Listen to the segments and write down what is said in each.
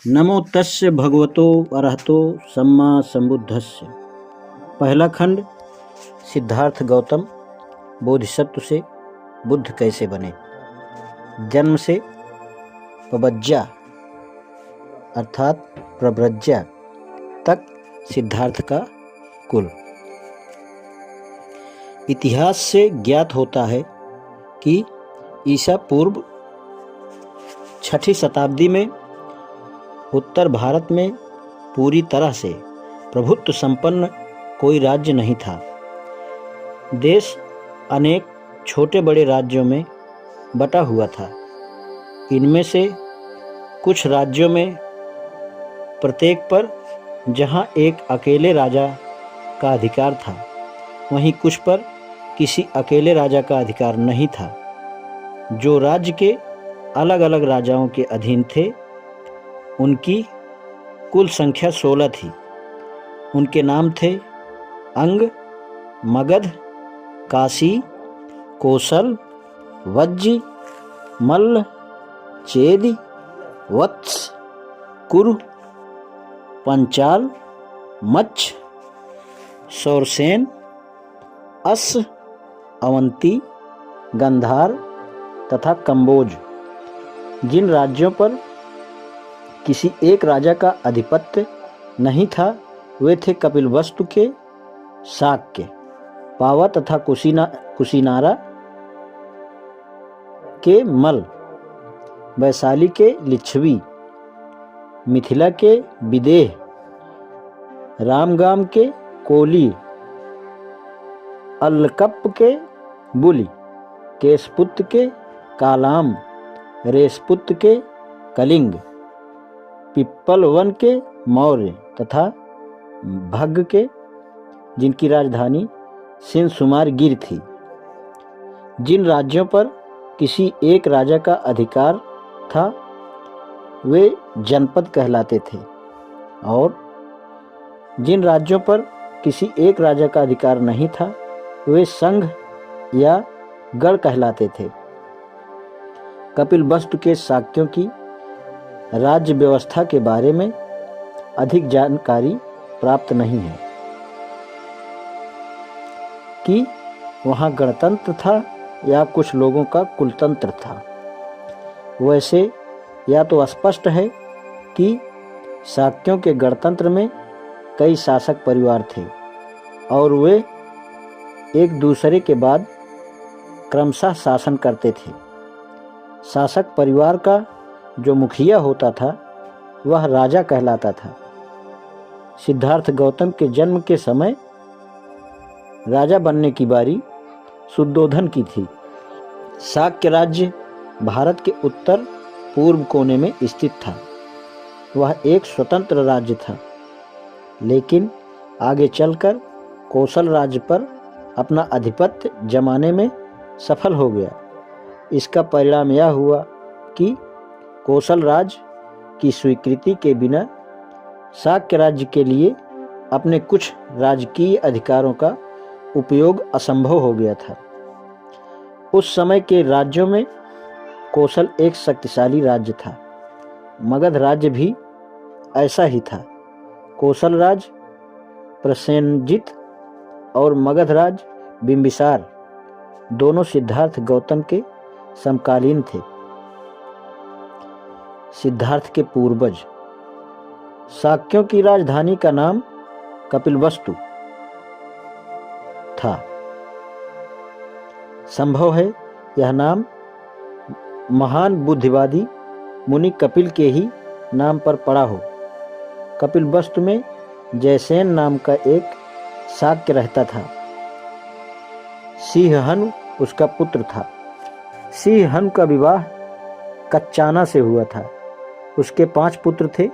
नमो तस्य भगवतो अरहतो सम्मा सम्बुद्धस्य। पहला खंड, सिद्धार्थ गौतम बोधिसत्व से बुद्ध कैसे बने। जन्म से पबज्जा अर्थात प्रव्रज्या तक सिद्धार्थ का कुल। इतिहास से ज्ञात होता है कि ईसा पूर्व 6ठी शताब्दी में उत्तर भारत में पूरी तरह से प्रभुत्व संपन्न कोई राज्य नहीं था। देश अनेक छोटे बड़े राज्यों में बटा हुआ था। इनमें से कुछ राज्यों में प्रत्येक पर जहां एक अकेले राजा का अधिकार था, वहीं कुछ पर किसी अकेले राजा का अधिकार नहीं था। जो राज्य के अलग अलग राजाओं के अधीन थे, उनकी कुल संख्या 16 थी। उनके नाम थे अंग, मगध, काशी, कोसल, वज्जी, मल्ल, चेदि, वत्स, कुरु, पंचाल, मच्छ, सौरसेन, अस, अवंती, गंधार तथा कंबोज। जिन राज्यों पर किसी एक राजा का आधिपत्य नहीं था, वे थे कपिलवस्तु के शाक्य, पावा तथा कुशीनारा के मल, वैशाली के लिच्छवी, मिथिला के विदेह, रामगाम के कोली, अल्लकप के बुली, केशपुत्र के कालाम, रेशपुत्र के कलिंग, पिप्पलवन के मौर्य तथा भग्ग के, जिनकी राजधानी सिंसुमार गिर थी। जिन राज्यों पर किसी एक राजा का अधिकार था, वे जनपद कहलाते थे, और जिन राज्यों पर किसी एक राजा का अधिकार नहीं था, वे संघ या गढ़ कहलाते थे। कपिलवस्तु के शाक्यों की राज्य व्यवस्था के बारे में अधिक जानकारी प्राप्त नहीं है कि वहाँ गणतंत्र था या कुछ लोगों का कुलतंत्र था। वैसे या तो स्पष्ट है कि शाक्यों के गणतंत्र में कई शासक परिवार थे और वे एक दूसरे के बाद क्रमशः शासन करते थे। शासक परिवार का जो मुखिया होता था, वह राजा कहलाता था। सिद्धार्थ गौतम के जन्म के समय राजा बनने की बारी शुद्धोधन की थी। शाक्य राज्य भारत के उत्तर पूर्व कोने में स्थित था। वह एक स्वतंत्र राज्य था, लेकिन आगे चलकर कोसल राज्य पर अपना आधिपत्य जमाने में सफल हो गया। इसका परिणाम यह हुआ कि कोसल राज्य की स्वीकृति के बिना शाक्य राज्य के लिए अपने कुछ राजकीय अधिकारों का उपयोग असंभव हो गया था। उस समय के राज्यों में कोसल एक शक्तिशाली राज्य था। मगध राज्य भी ऐसा ही था। कोसल राज्य प्रसेनजित और मगध राज्य बिंबिसार दोनों सिद्धार्थ गौतम के समकालीन थे। सिद्धार्थ के पूर्वज शाक्यों की राजधानी का नाम कपिलवस्तु था। संभव है यह नाम महान बुद्धिवादी मुनि कपिल के ही नाम पर पड़ा हो। कपिलवस्तु में जयसेन नाम का एक शाक्य रहता था। सिंहहनु उसका पुत्र था। सिंहहनु का विवाह कच्चाना से हुआ था। उसके 5 पुत्र थे,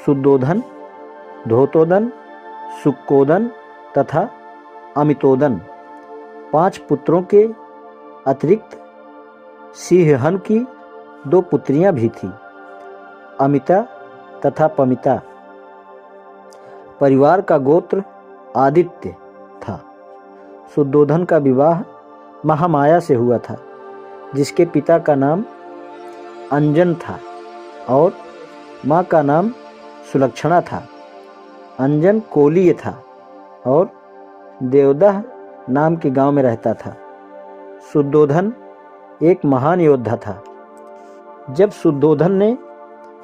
शुद्धोधन, धोतोदन, सुक्कोदन तथा अमितोदन। 5 पुत्रों के अतिरिक्त सिंहहनु की 2 पुत्रियां भी थीं, अमिता तथा पमिता। परिवार का गोत्र आदित्य था। शुद्धोधन का विवाह महामाया से हुआ था, जिसके पिता का नाम अंजन था और माँ का नाम सुलक्षणा था। अंजन कोलीय था और देवदह नाम के गांव में रहता था। शुद्धोधन एक महान योद्धा था। जब शुद्धोधन ने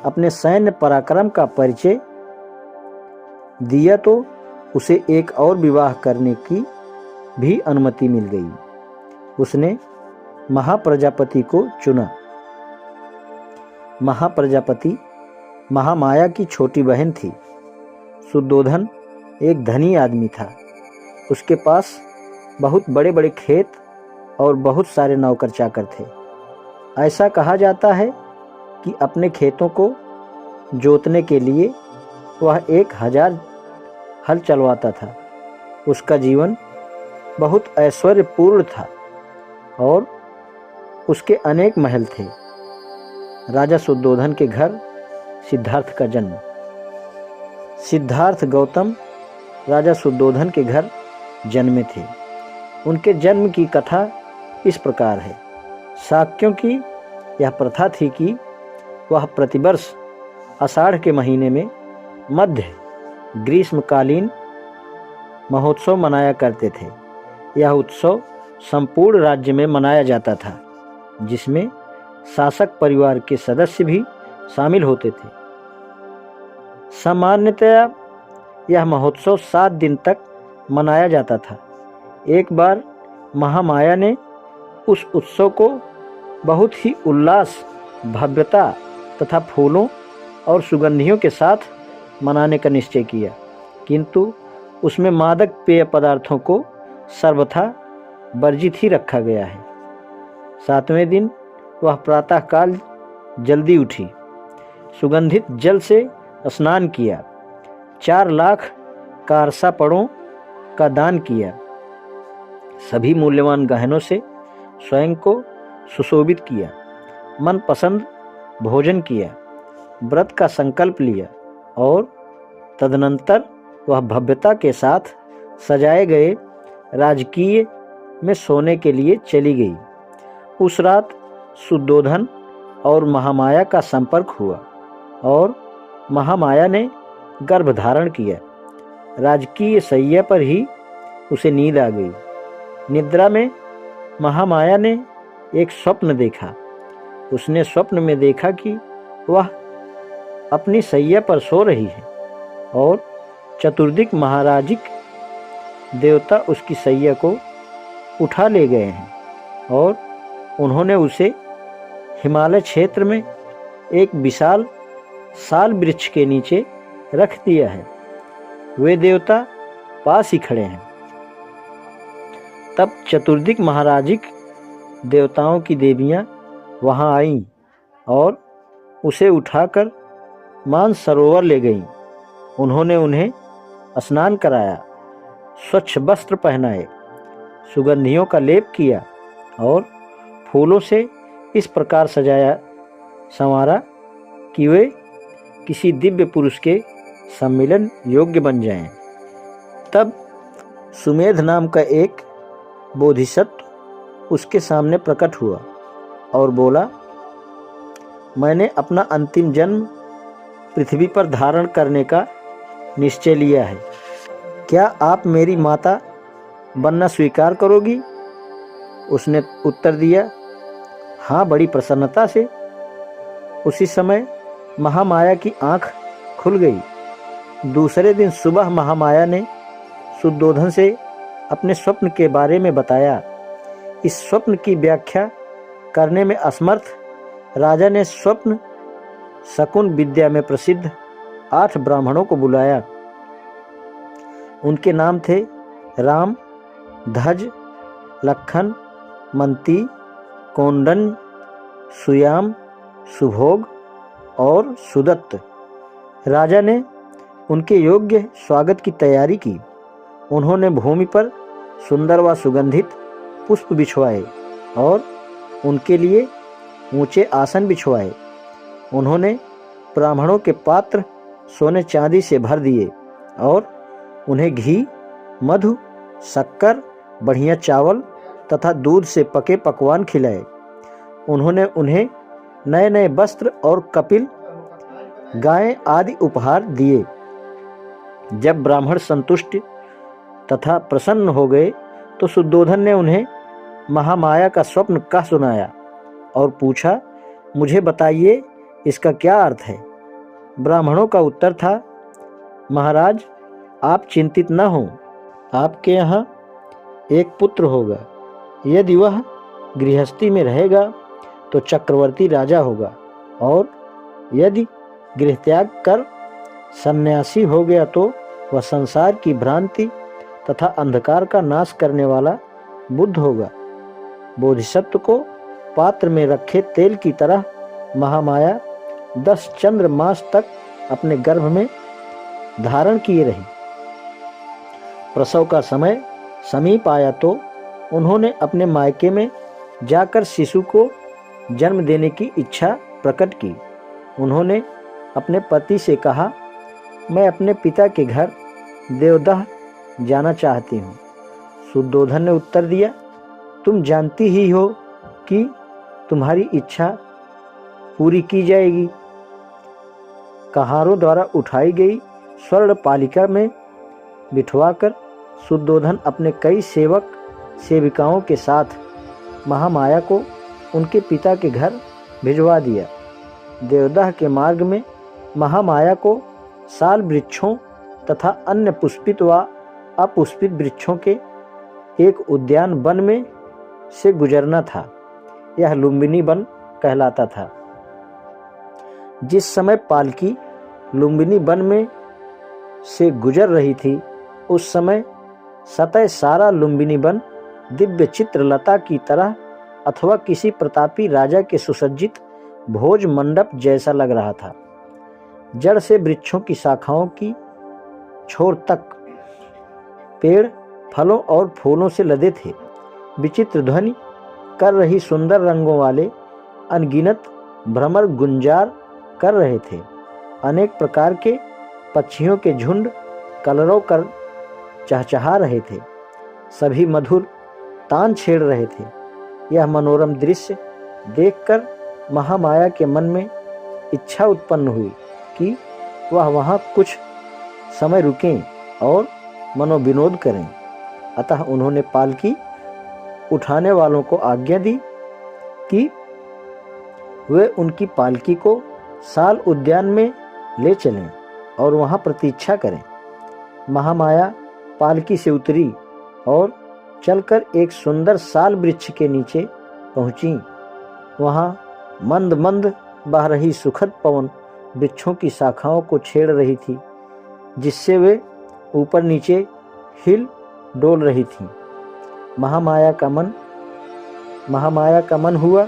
अपने सैन्य पराक्रम का परिचय दिया तो उसे एक और विवाह करने की भी अनुमति मिल गई। उसने महाप्रजापति को चुना। महाप्रजापति महामाया की छोटी बहन थी। शुद्धोधन एक धनी आदमी था। उसके पास बहुत बड़े बड़े खेत और बहुत सारे नौकर चाकर थे। ऐसा कहा जाता है कि अपने खेतों को जोतने के लिए वह 1000 हल चलवाता था। उसका जीवन बहुत ऐश्वर्यपूर्ण था और उसके अनेक महल थे। राजा शुद्धोधन के घर सिद्धार्थ का जन्म। सिद्धार्थ गौतम राजा शुद्धोधन के घर जन्मे थे। उनके जन्म की कथा इस प्रकार है। शाक्यों की यह प्रथा थी कि वह प्रतिवर्ष आषाढ़ के महीने में मध्य ग्रीष्मकालीन महोत्सव मनाया करते थे। यह उत्सव संपूर्ण राज्य में मनाया जाता था, जिसमें शासक परिवार के सदस्य भी शामिल होते थे। सामान्यतया यह महोत्सव 7 दिन तक मनाया जाता था। एक बार महामाया ने उस उत्सव को बहुत ही उल्लास, भव्यता तथा फूलों और सुगंधियों के साथ मनाने का निश्चय किया, किंतु उसमें मादक पेय पदार्थों को सर्वथा वर्जित ही रखा गया है। 7वें दिन वह प्रातःकाल जल्दी उठी, सुगंधित जल से स्नान किया, 4 लाख कारसापड़ों का दान किया, सभी मूल्यवान गहनों से स्वयं को सुशोभित किया, मनपसंद भोजन किया, व्रत का संकल्प लिया और तदनंतर वह भव्यता के साथ सजाए गए राजकीय में सोने के लिए चली गई। उस रात शुद्धोधन और महामाया का संपर्क हुआ और महामाया ने गर्भ धारण किया। राजकीय शैया पर ही उसे नींद आ गई। निद्रा में महामाया ने एक स्वप्न देखा। उसने स्वप्न में देखा कि वह अपनी शैया पर सो रही है और चतुर्दिक महाराजिक देवता उसकी शैया को उठा ले गए हैं और उन्होंने उसे हिमालय क्षेत्र में एक विशाल साल वृक्ष के नीचे रख दिया है। वे देवता पास ही खड़े हैं। तब चतुर्दिक महाराजिक देवताओं की देवियां वहां आईं और उसे उठाकर मानसरोवर ले गईं। उन्होंने उन्हें स्नान कराया, स्वच्छ वस्त्र पहनाए, सुगंधियों का लेप किया और फूलों से इस प्रकार सजाया संवारा कि वे किसी दिव्य पुरुष के सम्मिलन योग्य बन जाएं। तब सुमेध नाम का एक बोधिसत्व उसके सामने प्रकट हुआ और बोला, मैंने अपना अंतिम जन्म पृथ्वी पर धारण करने का निश्चय लिया है। क्या आप मेरी माता बनना स्वीकार करोगी? उसने उत्तर दिया, हाँ, बड़ी प्रसन्नता से। उसी समय महामाया की आंख खुल गई। दूसरे दिन सुबह महामाया ने शुद्धोधन से अपने स्वप्न के बारे में बताया। इस स्वप्न की व्याख्या करने में असमर्थ राजा ने स्वप्न शकुन विद्या में प्रसिद्ध 8 ब्राह्मणों को बुलाया। उनके नाम थे राम, धज, लखन, मंती, कोंडन, सुयाम, सुभोग और सुदत्त। राजा ने उनके योग्य स्वागत की तैयारी की। उन्होंने भूमि पर सुंदर व सुगंधित पुष्प बिछवाए और उनके लिए ऊंचे आसन बिछवाए। उन्होंने ब्राह्मणों के पात्र सोने चांदी से भर दिए और उन्हें घी, मधु, शक्कर, बढ़िया चावल तथा दूध से पके पकवान खिलाए। उन्होंने उन्हें नए नए वस्त्र और कपिल गायें आदि उपहार दिए। जब ब्राह्मण संतुष्ट तथा प्रसन्न हो गए तो शुद्धोधन ने उन्हें महामाया का स्वप्न कह सुनाया और पूछा, मुझे बताइए इसका क्या अर्थ है। ब्राह्मणों का उत्तर था, महाराज आप चिंतित न हों, आपके यहाँ एक पुत्र होगा। यदि वह गृहस्थी में रहेगा तो चक्रवर्ती राजा होगा, और यदि गृहत्याग कर सन्यासी हो गया तो वह संसार की भ्रांति तथा अंधकार का नाश करने वाला बुद्ध होगा। बोधिसत्व को पात्र में रखे तेल की तरह महामाया 10 चंद्र मास तक अपने गर्भ में धारण किए रही। प्रसव का समय समीप आया तो उन्होंने अपने मायके में जाकर शिशु को जन्म देने की इच्छा प्रकट की। उन्होंने अपने पति से कहा, मैं अपने पिता के घर देवदह जाना चाहती हूँ। शुद्धोधन ने उत्तर दिया, तुम जानती ही हो कि तुम्हारी इच्छा पूरी की जाएगी। कहारों द्वारा उठाई गई स्वर्ण पालिका में बिठवाकर शुद्धोधन अपने कई सेवक सेविकाओं के साथ महामाया को उनके पिता के घर भिजवा दिया। देवदाह के मार्ग में महामाया को साल वृक्षों तथा अन्य पुष्पित व अपुष्पित वृक्षों के एक उद्यान वन में से गुजरना था। यह लुम्बिनी वन कहलाता था। जिस समय पालकी लुम्बिनी वन में से गुजर रही थी उस समय सतह सारा लुम्बिनी वन दिव्य चित्रलता की तरह अथवा किसी प्रतापी राजा के सुसज्जित भोज मंडप जैसा लग रहा था। जड़ से वृक्षों की शाखाओं की छोर तक पेड़ फलों और फूलों से लदे थे। विचित्र ध्वनि कर रही सुंदर रंगों वाले अनगिनत भ्रमर गुंजार कर रहे थे। अनेक प्रकार के पक्षियों के झुंड कलरव कर चहचहा रहे थे। सभी मधुर तान छेड़ रहे थे। यह मनोरम दृश्य देखकर महामाया के मन में इच्छा उत्पन्न हुई कि वह वहाँ कुछ समय रुकें और मनोविनोद करें। अतः उन्होंने पालकी उठाने वालों को आज्ञा दी कि वे उनकी पालकी को साल उद्यान में ले चलें और वहाँ प्रतीक्षा करें। महामाया पालकी से उतरी और चलकर एक सुंदर साल वृक्ष के नीचे पहुँची। वहाँ मंद मंद बह रही सुखद पवन वृक्षों की शाखाओं को छेड़ रही थी, जिससे वे ऊपर नीचे हिल डोल रही थीं। महामाया का मन हुआ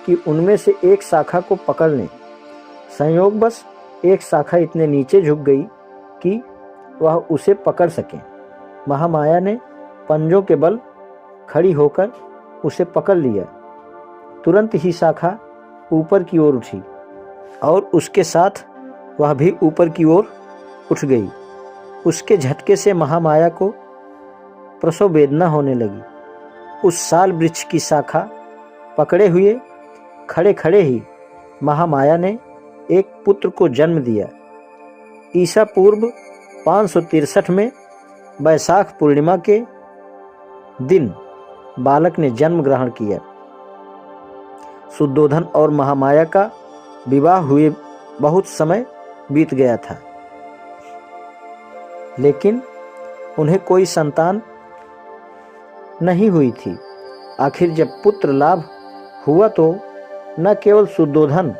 कि उनमें से एक शाखा को पकड़ लें। संयोगवश एक शाखा इतने नीचे झुक गई कि वह उसे पकड़ सके। महामाया ने पंजों के बल खड़ी होकर उसे पकड़ लिया। तुरंत ही शाखा ऊपर की ओर उठी और उसके साथ वह भी ऊपर की ओर उठ गई। उसके झटके से महामाया को प्रसव वेदना होने लगी। उस साल वृक्ष की शाखा पकड़े हुए खड़े खड़े ही महामाया ने एक पुत्र को जन्म दिया। ईसा पूर्व 563 में वैशाख पूर्णिमा के दिन बालक ने जन्म ग्रहण किया। शुद्धोधन और महामाया का विवाह हुए बहुत समय बीत गया था, लेकिन उन्हें कोई संतान नहीं हुई थी। आखिर जब पुत्र लाभ हुआ तो न केवल शुद्धोधन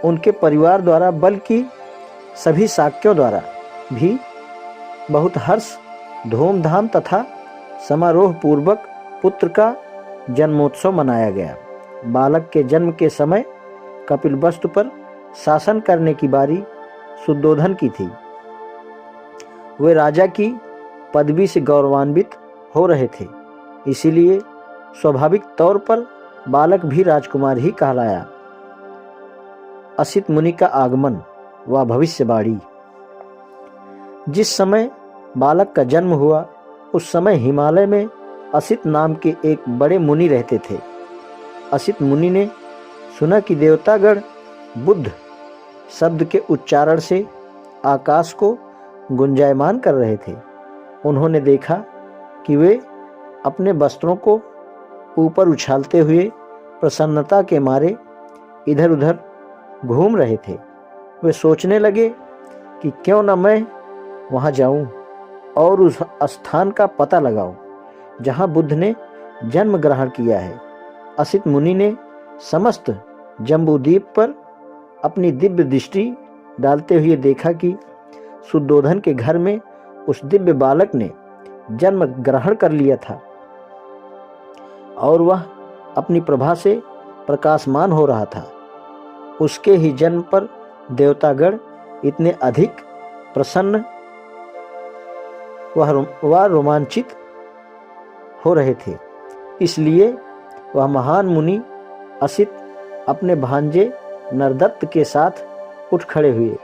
उनके परिवार द्वारा बल्कि सभी शाक्यों द्वारा भी बहुत हर्ष धूमधाम तथा समारोह पूर्वक पुत्र का जन्मोत्सव मनाया गया। बालक के जन्म के समय कपिलवस्तु पर शासन करने की बारी शुद्धोधन की थी। वे राजा की पदवी से गौरवान्वित हो रहे थे, इसीलिए स्वाभाविक तौर पर बालक भी राजकुमार ही कहलाया। असित मुनि का आगमन व भविष्यवाणी। जिस समय बालक का जन्म हुआ उस समय हिमालय में असित नाम के एक बड़े मुनि रहते थे। असित मुनि ने सुना कि देवतागण बुद्ध शब्द के उच्चारण से आकाश को गुंजायमान कर रहे थे। उन्होंने देखा कि वे अपने वस्त्रों को ऊपर उछालते हुए प्रसन्नता के मारे इधर उधर घूम रहे थे। वे सोचने लगे कि क्यों न मैं वहाँ जाऊं और उस स्थान का पता लगाऊं जहाँ बुद्ध ने जन्म ग्रहण किया है। असित मुनि ने समस्त जम्बूद्वीप पर अपनी दिव्य दृष्टि डालते हुए देखा कि शुद्धोधन के घर में उस दिव्य बालक ने जन्म ग्रहण कर लिया था और वह अपनी प्रभा से प्रकाशमान हो रहा था। उसके ही जन्म पर देवतागण इतने अधिक प्रसन्न व रोमांचित हो रहे थे। इसलिए वह महान मुनि असित अपने भांजे नरदत्त के साथ उठ खड़े हुए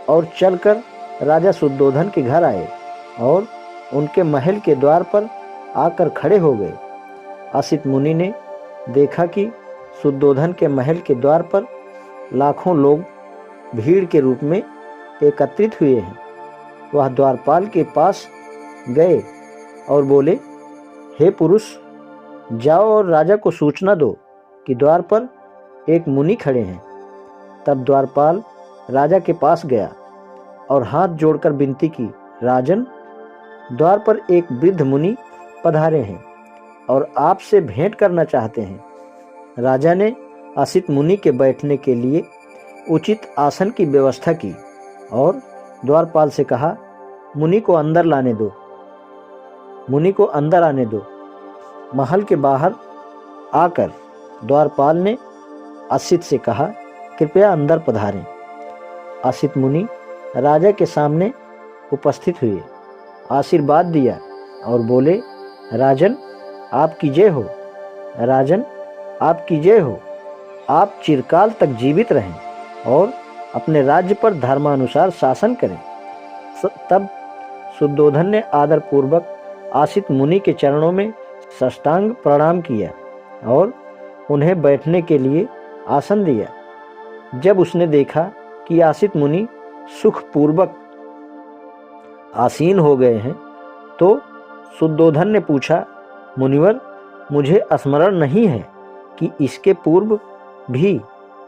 और चलकर राजा शुद्धोधन के घर आए और उनके महल के द्वार पर आकर खड़े हो गए। असित मुनि ने देखा कि शुद्धोधन के महल के द्वार पर लाखों लोग भीड़ के रूप में एकत्रित हुए हैं। वह द्वारपाल के पास गए और बोले, हे पुरुष, जाओ और राजा को सूचना दो कि द्वार पर एक मुनि खड़े हैं। तब द्वारपाल राजा के पास गया और हाथ जोड़कर विनती की, राजन, द्वार पर एक वृद्ध मुनि पधारे हैं और आपसे भेंट करना चाहते हैं। राजा ने असित मुनि के बैठने के लिए उचित आसन की व्यवस्था की और द्वारपाल से कहा, मुनि को अंदर लाने दो, मुनि को अंदर आने दो। महल के बाहर आकर द्वारपाल ने असित से कहा, कृपया अंदर पधारें। असित मुनि राजा के सामने उपस्थित हुए, आशीर्वाद दिया और बोले, राजन, आपकी जय हो, राजन, आपकी जय हो। आप चिरकाल तक जीवित रहें और अपने राज्य पर धर्मानुसार शासन करें। तब शुद्धोधन ने आदरपूर्वक असित मुनि के चरणों में साष्टांग प्रणाम किया और उन्हें बैठने के लिए आसन दिया। जब उसने देखा कि असित मुनि सुखपूर्वक आसीन हो गए हैं तो शुद्धोधन ने पूछा, मुनिवर, मुझे स्मरण नहीं है कि इसके पूर्व भी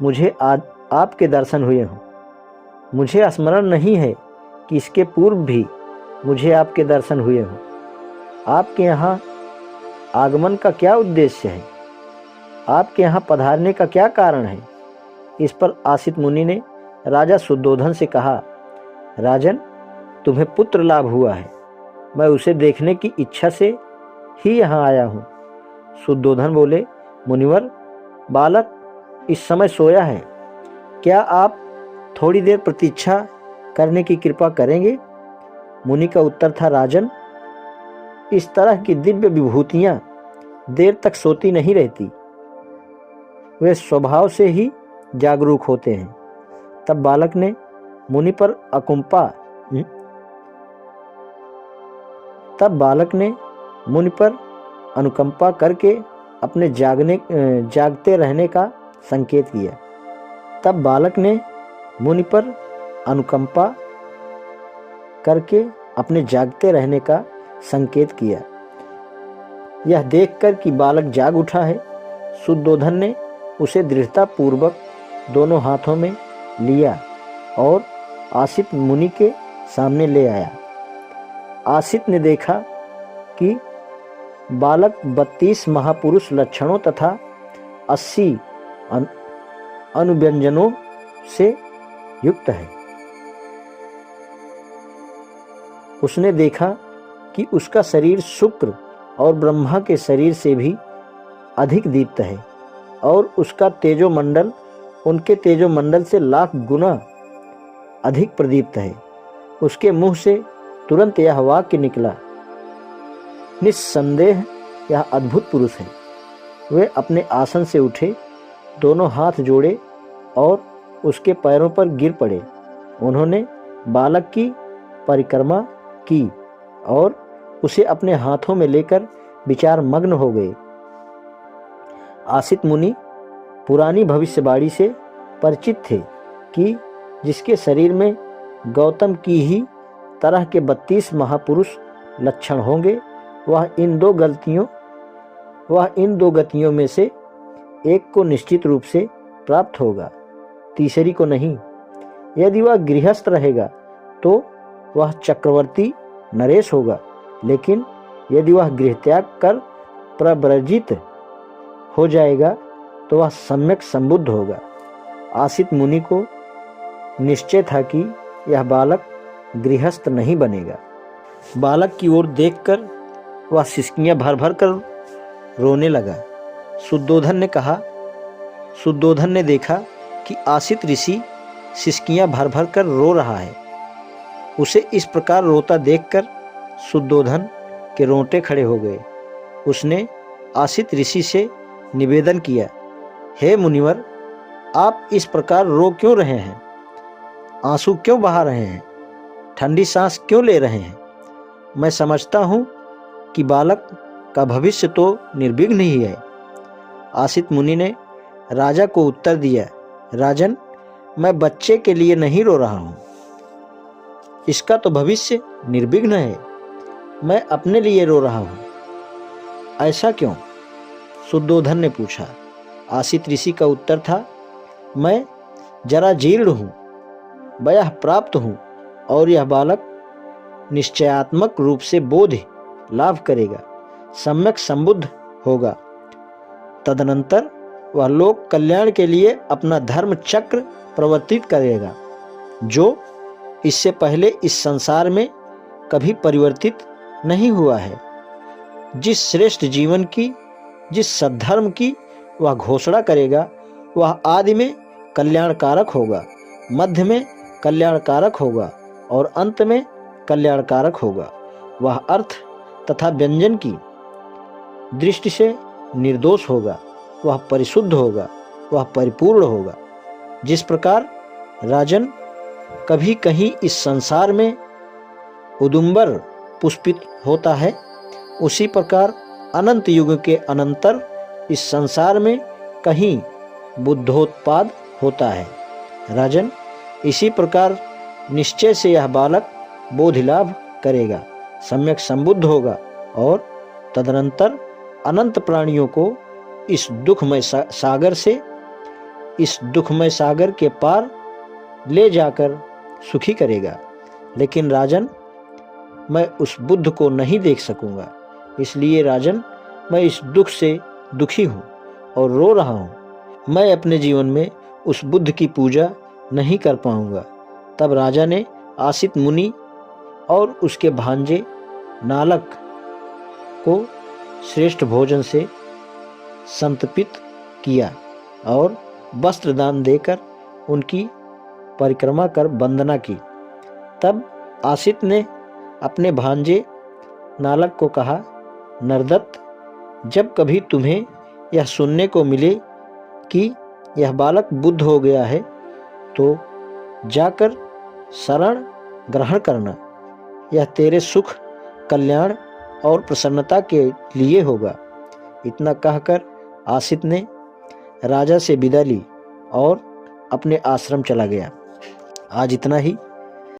मुझे आज आपके दर्शन हुए हों। मुझे स्मरण नहीं है कि इसके पूर्व भी मुझे आपके दर्शन हुए हों। आपके यहाँ आगमन का क्या उद्देश्य है? आपके यहाँ पधारने का क्या कारण है? इस पर असित मुनि ने राजा शुद्धोधन से कहा, राजन, तुम्हें पुत्र लाभ हुआ है, मैं उसे देखने की इच्छा से ही यहाँ आया हूँ। शुद्धोधन बोले, मुनिवर, बालक इस समय सोया है, क्या आप थोड़ी देर प्रतीक्षा करने की कृपा करेंगे? मुनि का उत्तर था, राजन, इस तरह की दिव्य विभूतियाँ देर तक सोती नहीं रहती, वे स्वभाव से ही जागरूक होते हैं। तब बालक ने मुनि पर अनुकंपा करके अपने जागते रहने का संकेत किया। तब बालक ने मुनि पर अनुकंपा करके अपने जागते रहने का संकेत किया। यह देखकर कि बालक जाग उठा है, शुद्धोधन ने उसे दृढ़ता पूर्वक दोनों हाथों में लिया और असित मुनि के सामने ले आया। असित ने देखा कि बालक 32 महापुरुष लक्षणों तथा 80 अनुव्यंजनों से युक्त है। उसने देखा कि उसका शरीर शुक्र और ब्रह्मा के शरीर से भी अधिक दीप्त है और उसका तेजोमंडल उनके तेजोमंडल से लाख गुना अधिक प्रदीप्त है। उसके मुंह से तुरंत यह वाक्य निकला, निस्संदेह यह अद्भुत पुरुष है। वे अपने आसन से उठे, दोनों हाथ जोड़े और उसके पैरों पर गिर पड़े। उन्होंने बालक की परिक्रमा की और उसे अपने हाथों में लेकर विचार मग्न हो गए। असित मुनि पुरानी भविष्यवाणी से परिचित थे कि जिसके शरीर में गौतम की ही तरह के 32 महापुरुष लक्षण होंगे, वह इन दो गतियों में से एक को निश्चित रूप से प्राप्त होगा, तीसरी को नहीं। यदि वह गृहस्थ रहेगा तो वह चक्रवर्ती नरेश होगा, लेकिन यदि वह गृह त्याग कर प्रव्रजित हो जाएगा तो वह सम्यक संबुद्ध होगा। आसित मुनि को निश्चय था कि यह बालक गृहस्थ नहीं बनेगा। बालक की ओर देखकर वह सिसकियां भर भर कर रोने लगा। शुद्धोधन ने देखा कि आसित ऋषि सिसकियां भर भर कर रो रहा है। उसे इस प्रकार रोता देखकर शुद्धोधन के रोंगटे खड़े हो गए। उसने आसित ऋषि से निवेदन किया, हे मुनिवर, आप इस प्रकार रो क्यों रहे हैं? आंसू क्यों बहा रहे हैं? ठंडी सांस क्यों ले रहे हैं? मैं समझता हूँ कि बालक का भविष्य तो निर्विघ्न ही है। आसित मुनि ने राजा को उत्तर दिया, राजन, मैं बच्चे के लिए नहीं रो रहा हूँ, इसका तो भविष्य निर्विघ्न है। मैं अपने लिए रो रहा हूँ। ऐसा क्यों? शुद्धोधन ने पूछा। आसित ऋषि का उत्तर था, मैं जरा जीर्ण हूँ, वयः प्राप्त हूँ और यह बालक निश्चयात्मक रूप से बोध लाभ करेगा, सम्यक संबुद्ध होगा। तदनंतर वह लोक कल्याण के लिए अपना धर्म चक्र प्रवर्तित करेगा, जो इससे पहले इस संसार में कभी परिवर्तित नहीं हुआ है। जिस श्रेष्ठ जीवन की, जिस सद्धर्म की वह घोषणा करेगा, वह आदि में कल्याणकारक होगा, मध्य में कल्याणकारक होगा और अंत में कल्याणकारक होगा। वह अर्थ तथा व्यंजन की दृष्टि से निर्दोष होगा, वह परिशुद्ध होगा, वह परिपूर्ण होगा। जिस प्रकार राजन कभी कहीं इस संसार में उदुम्बर पुष्पित होता है, उसी प्रकार अनंत युग के अनंतर इस संसार में कहीं बुद्धोत्पाद होता है। राजन, इसी प्रकार निश्चय से यह बालक बोधि लाभ करेगा, सम्यक संबुद्ध होगा और तदनंतर अनंत प्राणियों को इस दुखमय सागर के पार ले जाकर सुखी करेगा। लेकिन राजन, मैं उस बुद्ध को नहीं देख सकूंगा, इसलिए राजन, मैं इस दुख से दुखी हूँ और रो रहा हूँ। मैं अपने जीवन में उस बुद्ध की पूजा नहीं कर पाऊंगा। तब राजा ने आसित मुनि और उसके भांजे नालक को श्रेष्ठ भोजन से संतपित किया और वस्त्र दान देकर उनकी परिक्रमा कर वंदना की। तब आसित ने अपने भांजे नालक को कहा, नरदत्त, जब कभी तुम्हें यह सुनने को मिले कि यह बालक बुद्ध हो गया है, तो जाकर शरण ग्रहण करना। यह तेरे सुख, कल्याण और प्रसन्नता के लिए होगा। इतना कहकर आसित ने राजा से विदा ली और अपने आश्रम चला गया। आज इतना ही।